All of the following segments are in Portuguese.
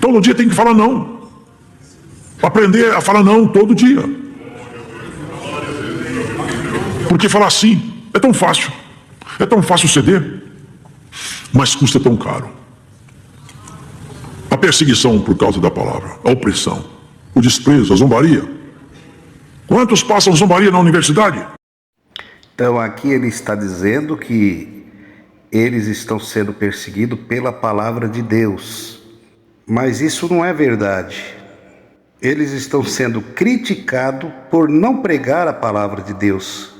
Todo dia tem que falar não. Aprender a falar não todo dia. Porque falar sim é tão fácil. É tão fácil ceder, mas custa tão caro. A perseguição por causa da palavra, a opressão, o desprezo, a zombaria. Quantos passam zombaria na universidade? Então aqui ele está dizendo que eles estão sendo perseguidos pela palavra de Deus. Mas isso não é verdade. Eles estão sendo criticados por não pregar a palavra de Deus.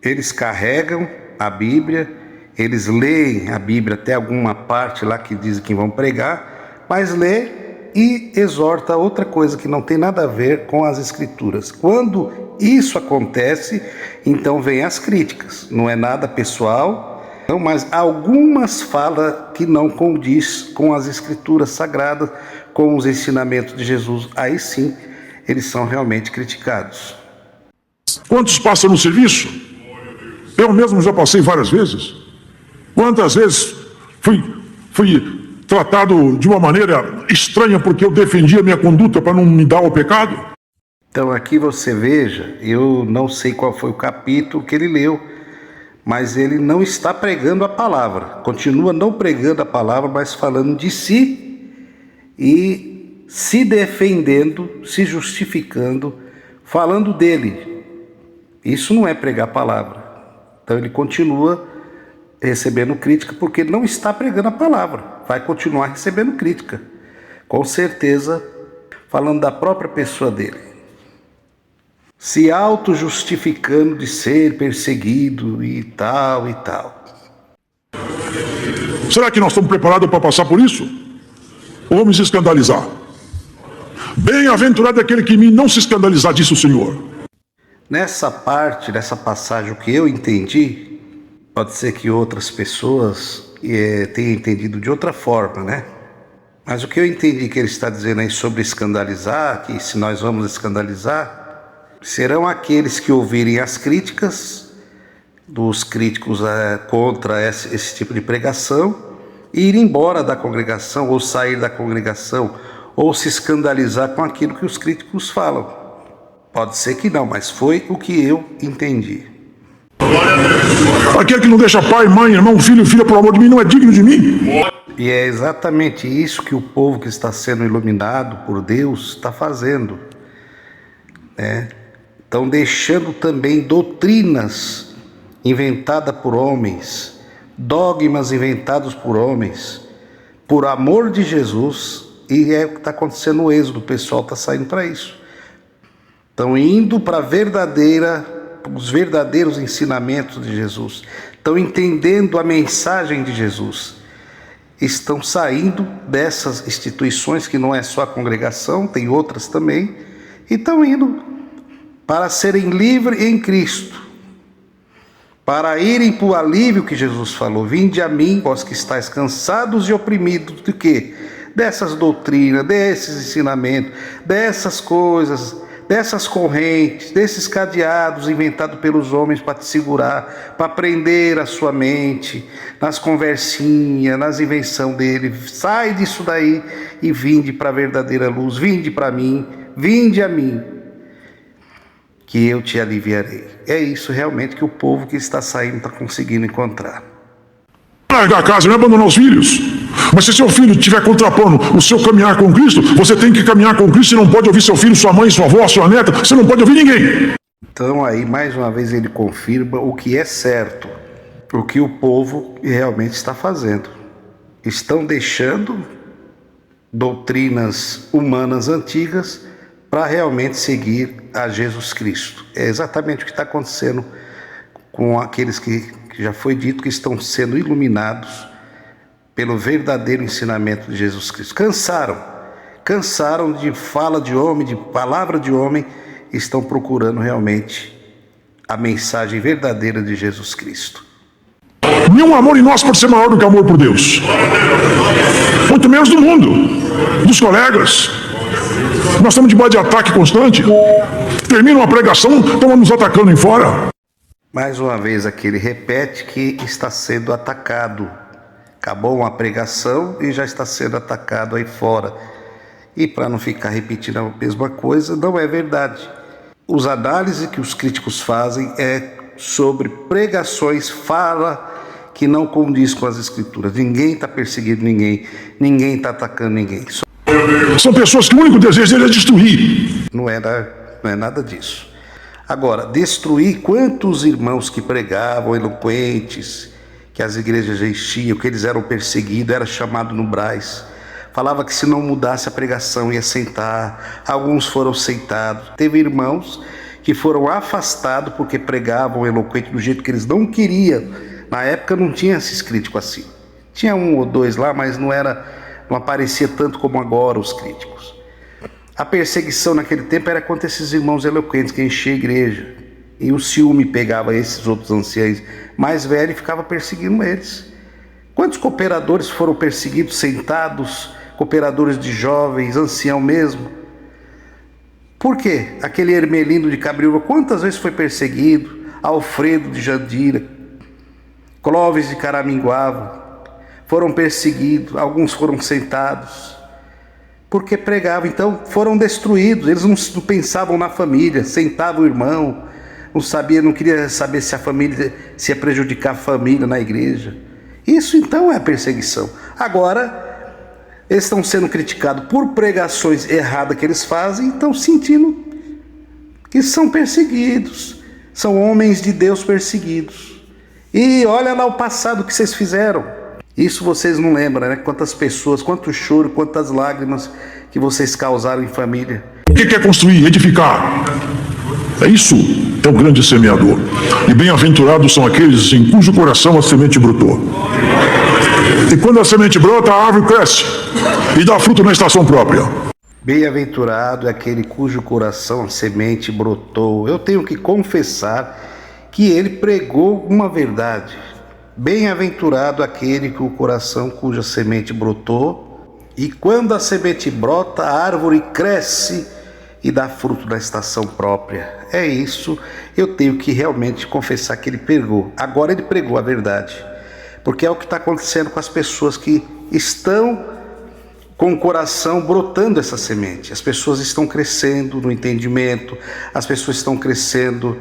Eles carregam a Bíblia, eles leem a Bíblia até alguma parte lá que dizem que vão pregar, mas lê e exorta outra coisa que não tem nada a ver com as Escrituras. Quando isso acontece, então vem as críticas. Não é nada pessoal, não, mas algumas falas que não condiz com as Escrituras sagradas, com os ensinamentos de Jesus. Aí sim, eles são realmente criticados. Quantos passam no serviço? Eu mesmo já passei várias vezes. Quantas vezes fui tratado de uma maneira estranha porque eu defendia a minha conduta para não me dar ao pecado? Então aqui você veja, eu não sei qual foi o capítulo que ele leu, mas ele não está pregando a palavra, continua não pregando a palavra, mas falando de si e se defendendo, se justificando, falando dele. Isso não é pregar a palavra. Então ele continua recebendo crítica porque não está pregando a palavra, vai continuar recebendo crítica, com certeza, falando da própria pessoa dele, se auto-justificando de ser perseguido e tal e tal. Será que nós estamos preparados para passar por isso? Ou vamos se escandalizar? Bem-aventurado aquele que em mim não se escandalizar, disse o Senhor. Nessa parte, nessa passagem, o que eu entendi, pode ser que outras pessoas tenham entendido de outra forma, né? Mas o que eu entendi que ele está dizendo aí sobre escandalizar, que se nós vamos escandalizar, serão aqueles que ouvirem as críticas dos críticos contra esse tipo de pregação e ir embora da congregação, ou sair da congregação, ou se escandalizar com aquilo que os críticos falam. Pode ser que não, mas foi o que eu entendi. Aquele que não deixa pai, mãe, irmão, filho, filha, por amor de mim, não é digno de mim. E é exatamente isso que o povo que está sendo iluminado por Deus está fazendo, né? Estão deixando também doutrinas inventadas por homens, dogmas inventados por homens, por amor de Jesus, e é o que está acontecendo no Êxodo, o pessoal está saindo para isso. Estão indo para os verdadeiros ensinamentos de Jesus. Estão entendendo a mensagem de Jesus. Estão saindo dessas instituições, que não é só a congregação, tem outras também, e estão indo para serem livres em Cristo, para irem para o alívio que Jesus falou. Vinde a mim, vós que estáis cansados e oprimidos, de quê? Dessas doutrinas, desses ensinamentos, dessas coisas, dessas correntes, desses cadeados inventados pelos homens para te segurar, para prender a sua mente, nas conversinhas, nas invenções dele. Sai disso daí e vinde para a verdadeira luz, vinde para mim, vinde a mim, que eu te aliviarei. É isso realmente que o povo que está saindo está conseguindo encontrar. Largar a casa, não é abandonar os filhos. Mas se seu filho estiver contrapondo o seu caminhar com Cristo, você tem que caminhar com Cristo. Você não pode ouvir seu filho, sua mãe, sua avó, sua neta. Você não pode ouvir ninguém. Então aí mais uma vez ele confirma o que é certo, o que o povo realmente está fazendo. Estão deixando doutrinas humanas antigas para realmente seguir a Jesus Cristo. É exatamente o que está acontecendo com aqueles que já foi dito que estão sendo iluminados pelo verdadeiro ensinamento de Jesus Cristo. Cansaram de fala de homem, de palavra de homem, e estão procurando realmente a mensagem verdadeira de Jesus Cristo. Nenhum amor em nós pode ser maior do que o amor por Deus. Muito menos do mundo, dos colegas. Nós estamos debaixo de ataque constante. Termina uma pregação, estão nos atacando em fora. Mais uma vez aqui ele repete que está sendo atacado. Acabou uma pregação e já está sendo atacado aí fora. E para não ficar repetindo a mesma coisa, não é verdade. Os análises que os críticos fazem é sobre pregações, fala que não condiz com as escrituras. Ninguém está perseguindo ninguém, ninguém está atacando ninguém. São pessoas que o único desejo deles é destruir. Não é nada disso. Agora, destruir quantos irmãos que pregavam, eloquentes, que as igrejas enchiam, que eles eram perseguidos, era chamado no Brás. Falava que se não mudasse a pregação ia sentar, alguns foram sentados. Teve irmãos que foram afastados porque pregavam eloquente do jeito que eles não queriam. Na época não tinha esses críticos assim. Tinha um ou dois lá, mas não aparecia tanto como agora os críticos. A perseguição naquele tempo era contra esses irmãos eloquentes que enchiam a igreja. E o ciúme pegava esses outros anciãos mais velhos e ficava perseguindo eles. Quantos cooperadores foram perseguidos, sentados, cooperadores de jovens, ancião mesmo? Por quê? Aquele Hermelindo de Cabriúva, quantas vezes foi perseguido? Alfredo de Jandira, Clóvis de Caraminguava, foram perseguidos, alguns foram sentados, porque pregavam, então foram destruídos. Eles não pensavam na família, sentavam o irmão, não queria saber se a família, se ia prejudicar a família na igreja. Isso então é perseguição. Agora, eles estão sendo criticados por pregações erradas que eles fazem, estão sentindo que são perseguidos, são homens de Deus perseguidos. E olha lá o passado que vocês fizeram. Isso vocês não lembram, né? Quantas pessoas, quanto choro, quantas lágrimas que vocês causaram em família. O que quer construir, edificar? É isso, é o grande semeador. E bem-aventurados são aqueles em cujo coração a semente brotou. E quando a semente brota, a árvore cresce e dá fruto na estação própria. Bem-aventurado é aquele cujo coração a semente brotou. Eu tenho que confessar que ele pregou uma verdade. Bem-aventurado aquele que o coração cuja semente brotou, e quando a semente brota, a árvore cresce e dá fruto na estação própria. É isso, eu tenho que realmente confessar que ele pregou. Agora ele pregou a verdade, porque é o que está acontecendo com as pessoas que estão com o coração brotando essa semente. As pessoas estão crescendo no entendimento, as pessoas estão crescendo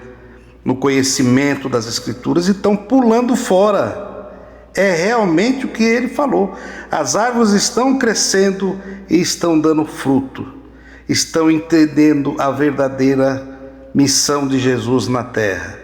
no conhecimento das Escrituras e estão pulando fora. É realmente o que ele falou. As árvores estão crescendo e estão dando fruto. Estão entendendo a verdadeira missão de Jesus na terra.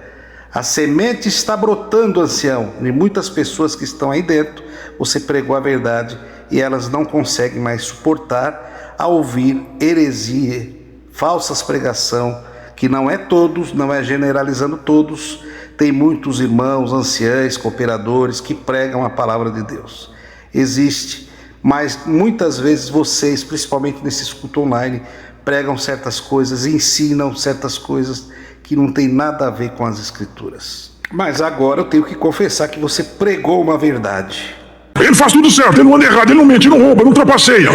A semente está brotando, ancião, e muitas pessoas que estão aí dentro, você pregou a verdade e elas não conseguem mais suportar a ouvir heresia, falsas pregação, que não é todos, não é generalizando todos, tem muitos irmãos, anciães, cooperadores que pregam a palavra de Deus. Existe, mas muitas vezes vocês, principalmente nesse culto online, pregam certas coisas, ensinam certas coisas que não tem nada a ver com as Escrituras. Mas agora eu tenho que confessar que você pregou uma verdade. Ele faz tudo certo, ele não anda errado, ele não mente, não rouba, não trapaceia.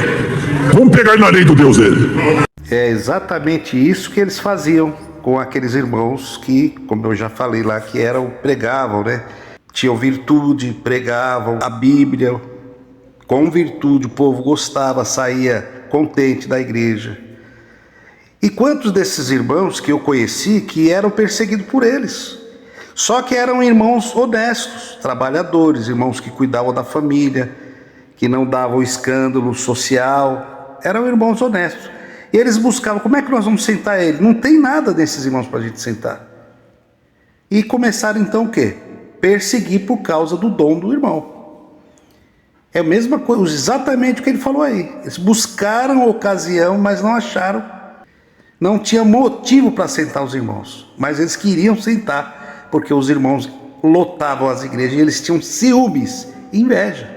Vamos pegar ele na lei do Deus dele. É exatamente isso que eles faziam com aqueles irmãos que, como eu já falei lá, que pregavam, né? Tinham virtude, pregavam a Bíblia. Com virtude, o povo gostava, saía contente da igreja. E quantos desses irmãos que eu conheci que eram perseguidos por eles? Só que eram irmãos honestos, trabalhadores, irmãos que cuidavam da família, que não davam escândalo social, eram irmãos honestos. E eles buscavam, como é que nós vamos sentar ele? Não tem nada desses irmãos para a gente sentar. E começaram então o quê? Perseguir por causa do dom do irmão. É a mesma coisa, exatamente o que ele falou aí. Eles buscaram a ocasião, mas não acharam. Não tinha motivo para sentar os irmãos, mas eles queriam sentar, porque os irmãos lotavam as igrejas e eles tinham ciúmes, inveja.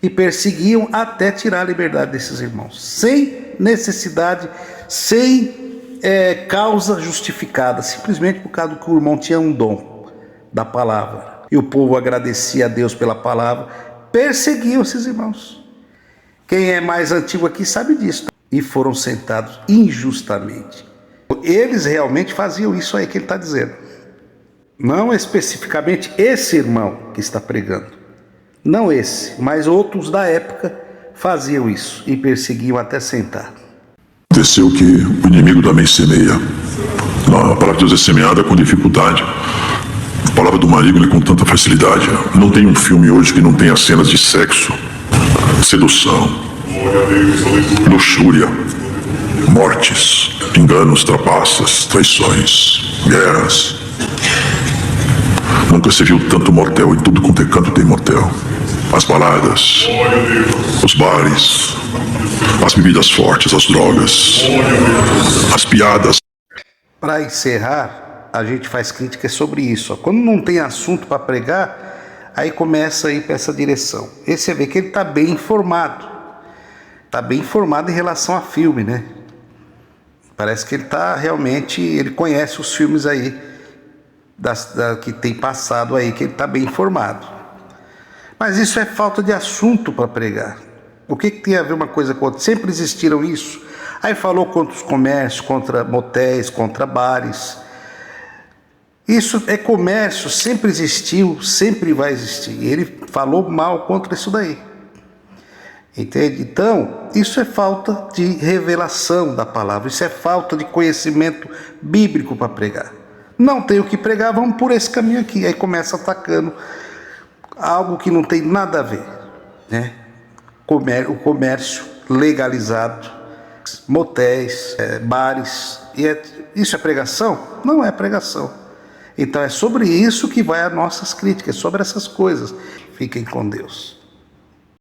E perseguiam até tirar a liberdade desses irmãos, sem necessidade, sem causa justificada, simplesmente por causa que o irmão tinha um dom da palavra. E o povo agradecia a Deus pela palavra, perseguiam esses irmãos. Quem é mais antigo aqui sabe disso. E foram sentados injustamente. Eles realmente faziam isso aí que ele está dizendo. Não especificamente esse irmão que está pregando. Não esse, mas outros da época faziam isso e perseguiam até sentar. Aconteceu que o inimigo também semeia. A palavra de Deus é semeada com dificuldade. A palavra do maligno é com tanta facilidade. Não tem um filme hoje que não tenha cenas de sexo, sedução, luxúria, mortes, enganos, trapaças, traições, guerras. Nunca se viu tanto motel, em tudo quanto é canto tem motel. As baladas, os bares, as bebidas fortes, as drogas, as piadas. Para encerrar, a gente faz críticas sobre isso. Quando não tem assunto para pregar, aí começa a ir para essa direção. Esse você vê que ele está bem informado. Está bem informado em relação a filme, né? Parece que ele está realmente, ele conhece os filmes aí, que tem passado aí, que ele está bem informado. Mas isso é falta de assunto para pregar. O que tem a ver uma coisa com outra? Sempre existiram isso. Aí falou contra os comércios, contra motéis, contra bares. Isso é comércio, sempre existiu, sempre vai existir. Ele falou mal contra isso daí. Entende? Então, isso é falta de revelação da palavra, isso é falta de conhecimento bíblico para pregar. Não tem o que pregar, vamos por esse caminho aqui. Aí começa atacando algo que não tem nada a ver, né? O comércio legalizado, motéis, bares, isso é pregação? Não é pregação. Então é sobre isso que vai as nossas críticas, sobre essas coisas. Fiquem com Deus.